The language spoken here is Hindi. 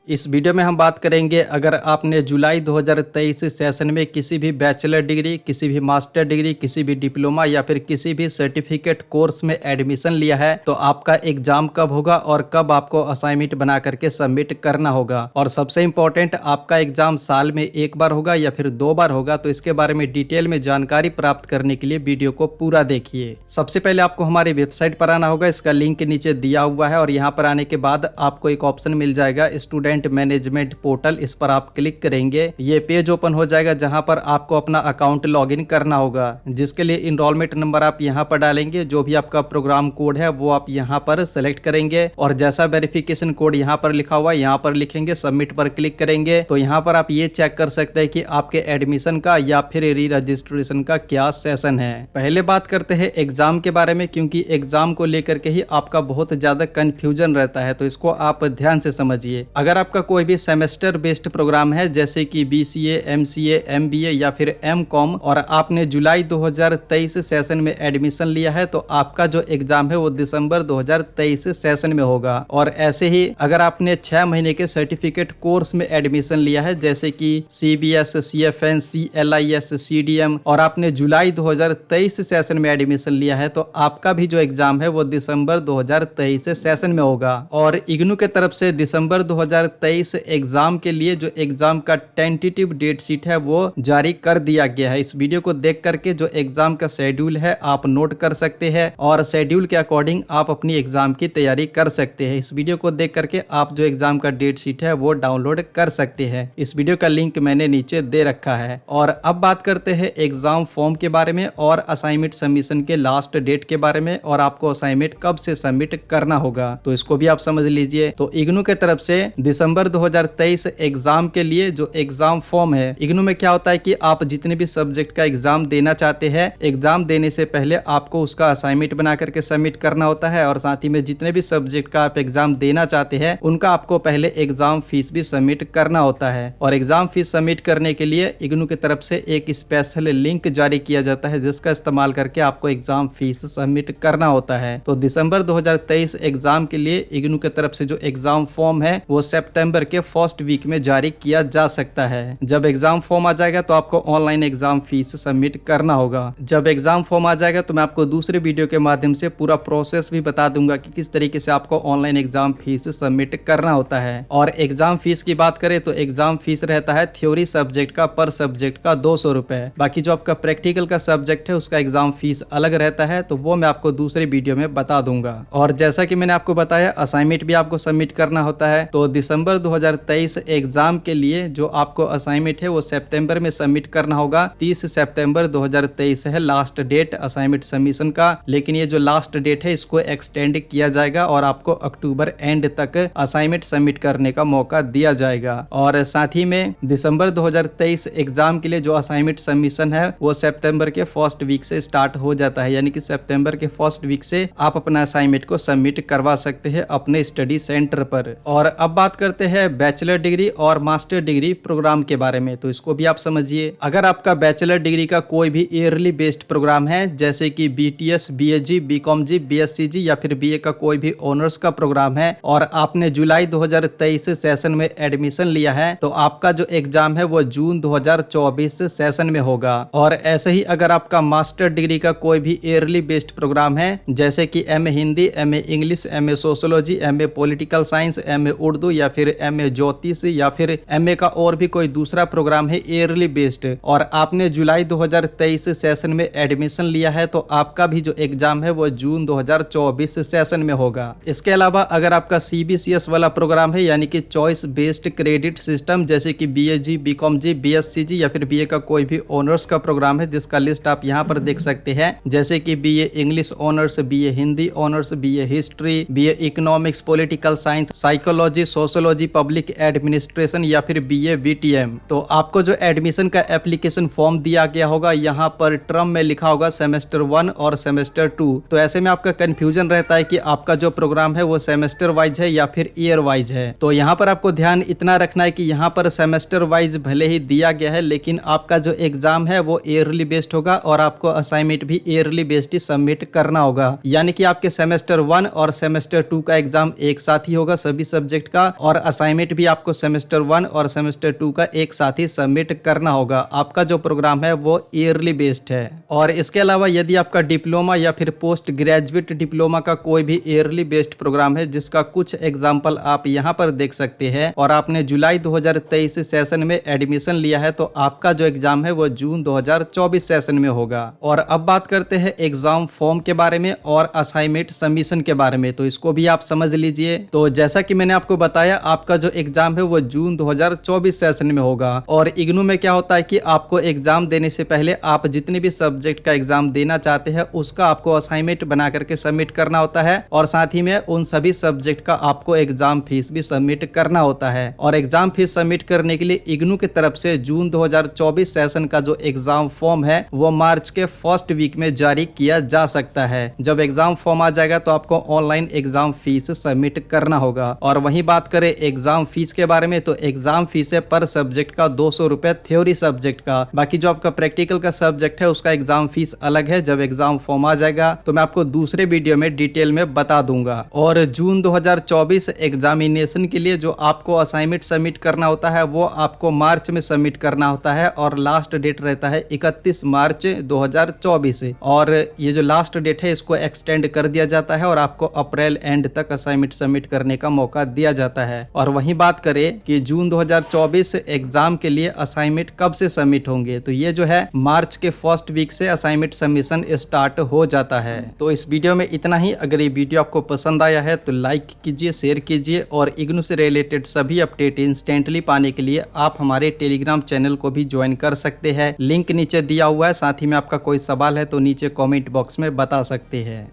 इस वीडियो में हम बात करेंगे अगर आपने जुलाई 2023 सेशन में किसी भी बैचलर डिग्री, किसी भी मास्टर डिग्री, किसी भी डिप्लोमा या फिर किसी भी सर्टिफिकेट कोर्स में एडमिशन लिया है तो आपका एग्जाम कब होगा और कब आपको असाइनमेंट बना करके सबमिट करना होगा। और सबसे इम्पोर्टेंट, आपका एग्जाम साल में एक बार होगा या फिर 2 बार होगा, तो इसके बारे में डिटेल में जानकारी प्राप्त करने के लिए वीडियो को पूरा देखिए। सबसे पहले आपको हमारी वेबसाइट पर आना होगा, इसका लिंक नीचे दिया हुआ है और यहाँ पर आने के बाद आपको एक ऑप्शन मिल जाएगा स्टूडेंट मैनेजमेंट पोर्टल। इस पर आप क्लिक करेंगे, ये पेज ओपन हो जाएगा जहां पर आपको अपना अकाउंट लॉगिन करना होगा, जिसके लिए इनरोलमेंट नंबर आप यहां पर डालेंगे। जो भी आपका प्रोग्राम कोड है वो आप यहां पर सेलेक्ट करेंगे और जैसा वेरिफिकेशन कोड यहां पर लिखा हुआ है यहां पर लिखेंगे, सबमिट पर क्लिक करेंगे तो यहां पर आप ये चेक कर सकते हैं कि आपके एडमिशन का या फिर री रजिस्ट्रेशन का क्या सेशन है। पहले बात करते हैं एग्जाम के बारे में, क्योंकि एग्जाम को लेकर के ही आपका बहुत ज्यादा कंफ्यूजन रहता है, तो इसको आप ध्यान से समझिए। अगर आपका कोई भी सेमेस्टर बेस्ड प्रोग्राम है जैसे कि BCA, MCA, MBA या फिर MCOM और आपने जुलाई 2023 सेशन में एडमिशन लिया है तो आपका जो एग्जाम है वो दिसंबर 2023 सेशन में होगा। और ऐसे ही अगर आपने 6 महीने के सर्टिफिकेट कोर्स में एडमिशन लिया है जैसे कि CBS, CFN, CLIS, CDM और आपने जुलाई 2023 सेशन में एडमिशन लिया है तो आपका भी जो एग्जाम है वो दिसंबर 2023 सेशन में होगा। और इग्नू के तरफ से दिसंबर 2023 एग्जाम के लिए जो एग्जाम का टेंटेटिव डेट शीट है वो जारी कर दिया गया है। इस वीडियो को देख करके जो एग्जाम का शेड्यूल है आप नोट कर सकते हैं और शेड्यूल के अकॉर्डिंग आप अपनी एग्जाम की तैयारी कर सकते हैं। इस वीडियो को देख करके आप जो एग्जाम का डेट शीट है वो डाउनलोड कर सकते हैं। इस वीडियो का लिंक मैंने नीचे दे रखा है। और अब बात करते हैं एग्जाम फॉर्म के बारे में और असाइनमेंट सबमिशन के लास्ट डेट के बारे में और आपको असाइनमेंट कब से सबमिट करना होगा, तो इसको भी आप समझ लीजिए। तो इग्नू के तरफ से दिसंबर 2023 एग्जाम के लिए जो एग्जाम फॉर्म है, इग्नू में क्या होता है कि आप जितने भी सब्जेक्ट का एग्जाम देना चाहते हैं, एग्जाम देने से पहले आपको उसका असाइनमेंट बना करके सबमिट करना होता है और साथ ही में जितने भी सब्जेक्ट का आप एग्जाम देना चाहते हैं उनका आपको पहले एग्जाम फीस भी सबमिट करना होता है। और एग्जाम फीस सबमिट करने के लिए इग्नू की तरफ से एक स्पेशल लिंक जारी किया जाता है जिसका इस्तेमाल करके आपको एग्जाम फीस सबमिट करना होता है। तो दिसंबर 2023 एग्जाम के लिए इग्नू की तरफ से जो एग्जाम फॉर्म है वो सितंबर के फर्स्ट वीक में जारी किया जा सकता है। जब एग्जाम फॉर्म आ जाएगा तो आपको ऑनलाइन एग्जाम फीस सबमिट करना होगा। जब एग्जाम फॉर्म आ जाएगा तो मैं आपको दूसरे वीडियो के माध्यम से पूरा प्रोसेस भी बता दूंगा कि किस तरीके से आपको ऑनलाइन एग्जाम फीस सबमिट करना होता है। और एग्जाम फीस की बात करें तो एग्जाम फीस रहता है थ्योरी सब्जेक्ट का पर सब्जेक्ट का 200 रुपए। बाकी जो आपका प्रैक्टिकल का सब्जेक्ट है उसका एग्जाम फीस अलग रहता है, तो वो मैं आपको दूसरे वीडियो में बता दूंगा। और जैसा कि मैंने आपको बताया असाइनमेंट भी आपको सबमिट करना होता है। तो दिसंबर 2023 एग्जाम के लिए जो आपको असाइनमेंट है वो सितंबर में सबमिट करना होगा। 30 सितंबर 2023 है लास्ट डेट असाइनमेंट सबमिशन का, लेकिन ये जो लास्ट डेट है इसको एक्सटेंड किया जाएगा और आपको अक्टूबर एंड तक असाइनमेंट सबमिट करने का मौका दिया जाएगा। और साथ ही में दिसंबर 2023 एग्जाम के लिए जो असाइनमेंट सबमिशन है वो सितंबर के फर्स्ट वीक से स्टार्ट हो जाता है, यानी कि सितंबर के फर्स्ट वीक से आप अपना असाइनमेंट को सबमिट करवा सकते हैं अपने स्टडी सेंटर पर। और अब बात करते हैं बैचलर डिग्री और मास्टर डिग्री प्रोग्राम के बारे में, तो इसको भी आप समझिए। अगर आपका बैचलर डिग्री का कोई भी ईयरली बेस्ड प्रोग्राम है जैसे कि BTS, BAG, BCOM, BSc या फिर BA का कोई भी ऑनर्स का प्रोग्राम है और आपने जुलाई 2023 सेशन में एडमिशन लिया है तो आपका जो एग्जाम है वो जून 2024 सेशन में होगा। और ऐसे ही अगर आपका मास्टर डिग्री का कोई भी ईयरली बेस्ड प्रोग्राम है जैसे कि MA Hindi, MA English, MA sociology, MA political science, MA Urdu या फिर MA ज्योतिष या फिर MA का और भी कोई दूसरा प्रोग्राम है ईयरली बेस्ड और आपने जुलाई 2023 सेशन में एडमिशन लिया है तो आपका भी जो एग्जाम है वो जून 2024 सेशन में होगा। इसके अलावा अगर आपका CBCS वाला प्रोग्राम है यानी कि चॉइस बेस्ड क्रेडिट सिस्टम जैसे कि BAG, BCOM, BSc या फिर BA का कोई भी ऑनर्स का प्रोग्राम है जिसका लिस्ट आप यहाँ पर देख सकते हैं जैसे कि BA English honours, BA Hindi honours, BA history, BA economics, political science, psychology, sociology, public administration या फिर BA VTM। तो आपको जो एडमिशन का एप्लीकेशन फॉर्म दिया गया होगा यहाँ पर टर्म में लिखा होगा सेमेस्टर 1 और सेमेस्टर 2। तो ऐसे में आपका कंफ्यूजन रहता है कि आपका जो प्रोग्राम है वो सेमेस्टर वाइज है या फिर ईयर वाइज है। तो यहाँ पर आपको ध्यान इतना रखना है कि यहाँ पर सेमेस्टर वाइज भले ही दिया गया है लेकिन आपका जो एग्जाम है वो ईयरली बेस्ड होगा और आपको असाइनमेंट भी ईयरली बेस्ड ही सबमिट करना होगा, यानी कि आपके सेमेस्टर 1 और सेमेस्टर 2 का एग्जाम एक साथ ही होगा सभी सब्जेक्ट का और और असाइनमेंट भी आपको सेमेस्टर 1 और सेमेस्टर 2 का एक साथ ही सबमिट करना होगा। आपका जो प्रोग्राम है वो ईयरली बेस्ड है। और इसके अलावा यदि आपका डिप्लोमा या फिर पोस्ट ग्रेजुएट डिप्लोमा का कोई भी ईयरली बेस्ड प्रोग्राम है, जिसका कुछ एग्जाम्पल आप यहाँ पर देख सकते हैं, और आपने जुलाई 2023 सेशन में एडमिशन लिया है, तो आपका जो एग्जाम है वो जून 2024 सेशन में होगा। और अब बात करते हैं एग्जाम फॉर्म के बारे में और असाइनमेंट सबमिशन के बारे में, तो इसको भी आप समझ लीजिए। तो जैसा कि मैंने आपको बताया, आपका जो एग्जाम है वो जून 2024 सेशन में होगा। और इग्नू में क्या होता है कि आपको एग्जाम देने से पहले आप जितने भी सब्जेक्ट का एग्जाम देना चाहते हैं उसका आपको असाइनमेंट बना करके सबमिट करना होता है, और साथ ही में उन सभी सब्जेक्ट का आपको एग्जाम फीस भी सबमिट करना होता है। और एग्जाम फीस सबमिट करने के लिए इग्नू की तरफ से जून 2024 सेशन का जो एग्जाम फॉर्म है वो मार्च के फर्स्ट वीक में जारी किया जा सकता है। जब एग्जाम फॉर्म आ जाएगा तो आपको ऑनलाइन एग्जाम फीस सबमिट करना होगा। और वहीं बात करें एग्जाम फीस के बारे में, तो एग्जाम फीस है पर सब्जेक्ट का 200 रुपए थ्योरी सब्जेक्ट का। बाकी जो आपका प्रैक्टिकल का सब्जेक्ट है उसका एग्जाम फीस अलग है। जब एग्जाम फॉर्म आ जाएगा तो मैं आपको दूसरे वीडियो में डिटेल में बता दूंगा। और जून 2024 एग्जामिनेशन के लिए जो आपको असाइनमेंट सबमिट करना होता है वो आपको मार्च में सबमिट करना होता है, और लास्ट डेट रहता है 31 मार्च 2024। और ये जो लास्ट डेट है इसको एक्सटेंड कर दिया जाता है और आपको अप्रैल एंड तक असाइनमेंट सबमिट करने का मौका दिया जाता है। और वहीं बात करें कि जून 2024 एग्जाम के लिए असाइनमेंट कब से सबमिट होंगे, तो ये जो है मार्च के फर्स्ट वीक से असाइनमेंट सबमिशन स्टार्ट हो जाता है। तो इस वीडियो में इतना ही। अगर ये वीडियो आपको पसंद आया है तो लाइक कीजिए, शेयर कीजिए, और इग्नू से रिलेटेड सभी अपडेट इंस्टेंटली पाने के लिए आप हमारे टेलीग्राम चैनल को भी ज्वाइन कर सकते हैं। लिंक नीचे दिया हुआ है। साथ ही में आपका कोई सवाल है तो नीचे कमेंट बॉक्स में बता सकते हैं।